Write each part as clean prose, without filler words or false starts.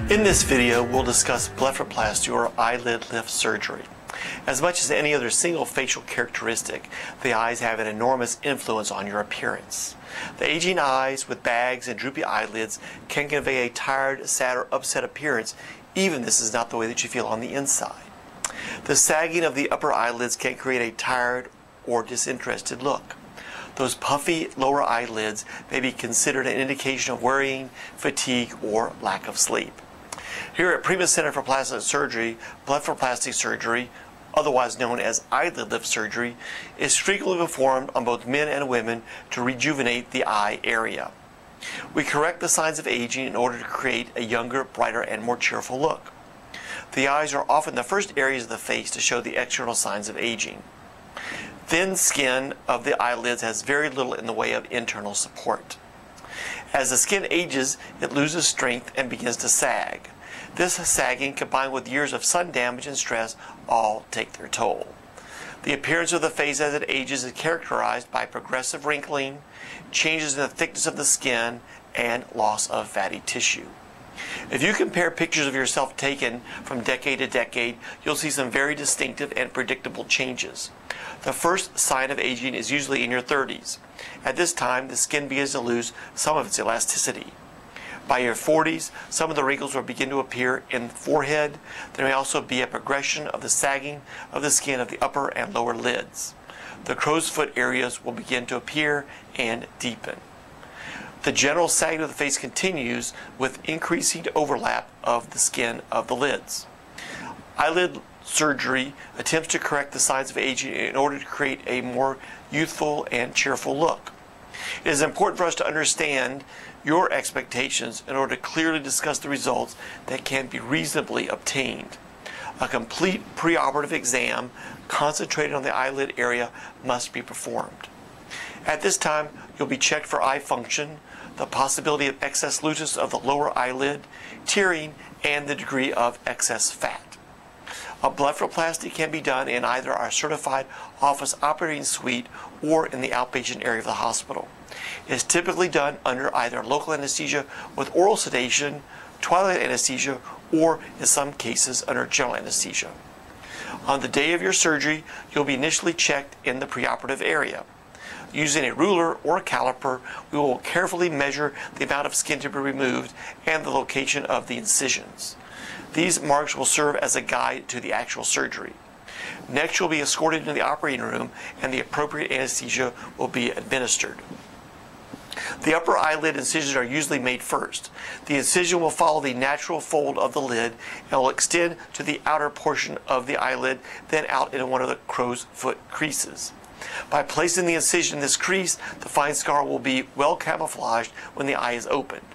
In this video, we'll discuss blepharoplasty or eyelid lift surgery. As much as any other single facial characteristic, the eyes have an enormous influence on your appearance. The aging eyes with bags and droopy eyelids can convey a tired, sad, or upset appearance, even if this is not the way that you feel on the inside. The sagging of the upper eyelids can create a tired or disinterested look. Those puffy lower eyelids may be considered an indication of worrying, fatigue, or lack of sleep. Here at Prima Center for Plastic Surgery, blepharoplasty surgery, otherwise known as eyelid lift surgery, is frequently performed on both men and women to rejuvenate the eye area. We correct the signs of aging in order to create a younger, brighter, and more cheerful look. The eyes are often the first areas of the face to show the external signs of aging. Thin skin of the eyelids has very little in the way of internal support. As the skin ages, it loses strength and begins to sag. This sagging, combined with years of sun damage and stress, all take their toll. The appearance of the face as it ages is characterized by progressive wrinkling, changes in the thickness of the skin, and loss of fatty tissue. If you compare pictures of yourself taken from decade to decade, you'll see some very distinctive and predictable changes. The first sign of aging is usually in your 30s. At this time, the skin begins to lose some of its elasticity. By your 40s, some of the wrinkles will begin to appear in the forehead. There may also be a progression of the sagging of the skin of the upper and lower lids. The crow's foot areas will begin to appear and deepen. The general sagging of the face continues with increasing overlap of the skin of the lids. Eyelid surgery attempts to correct the signs of aging in order to create a more youthful and cheerful look. It is important for us to understand your expectations in order to clearly discuss the results that can be reasonably obtained. A complete preoperative exam concentrated on the eyelid area must be performed. At this time, you'll be checked for eye function, the possibility of excess looseness of the lower eyelid, tearing, and the degree of excess fat. A blepharoplasty can be done in either our certified office operating suite or in the outpatient area of the hospital. It is typically done under either local anesthesia with oral sedation, twilight anesthesia, or in some cases under general anesthesia. On the day of your surgery, you'll be initially checked in the preoperative area. Using a ruler or a caliper, we will carefully measure the amount of skin to be removed and the location of the incisions. These marks will serve as a guide to the actual surgery. Next, you'll be escorted into the operating room and the appropriate anesthesia will be administered. The upper eyelid incisions are usually made first. The incision will follow the natural fold of the lid and will extend to the outer portion of the eyelid, then out into one of the crow's foot creases. By placing the incision in this crease, the fine scar will be well camouflaged when the eye is opened.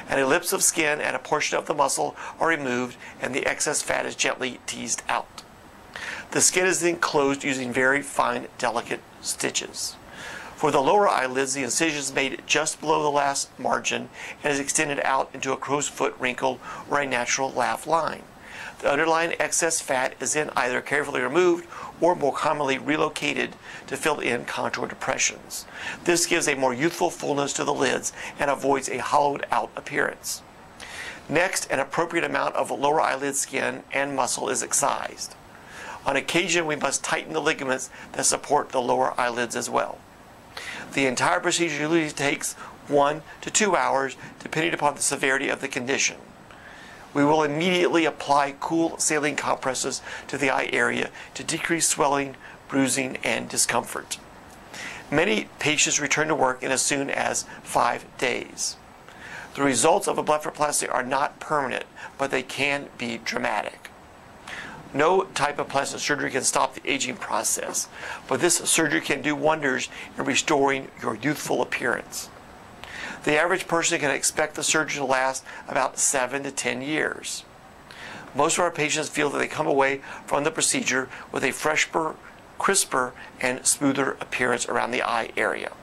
An ellipse of skin and a portion of the muscle are removed and the excess fat is gently teased out. The skin is then closed using very fine, delicate stitches. For the lower eyelids, the incision is made just below the last margin and is extended out into a crow's foot wrinkle or a natural laugh line. The underlying excess fat is then either carefully removed or more commonly relocated to fill in contour depressions. This gives a more youthful fullness to the lids and avoids a hollowed out appearance. Next, an appropriate amount of lower eyelid skin and muscle is excised. On occasion, we must tighten the ligaments that support the lower eyelids as well. The entire procedure usually takes 1 to 2 hours, depending upon the severity of the condition. We will immediately apply cool saline compresses to the eye area to decrease swelling, bruising, and discomfort. Many patients return to work in as soon as 5 days. The results of a blepharoplasty are not permanent, but they can be dramatic. No type of plastic surgery can stop the aging process, but this surgery can do wonders in restoring your youthful appearance. The average person can expect the surgery to last about 7 to 10 years. Most of our patients feel that they come away from the procedure with a fresher, crisper, and smoother appearance around the eye area.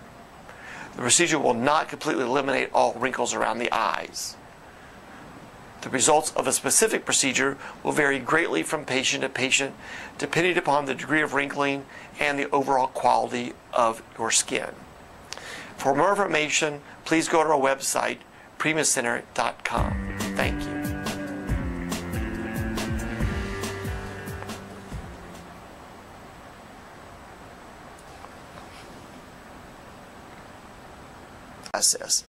The procedure will not completely eliminate all wrinkles around the eyes. The results of a specific procedure will vary greatly from patient to patient, depending upon the degree of wrinkling and the overall quality of your skin. For more information, please go to our website, primacenter.com. Thank you. process.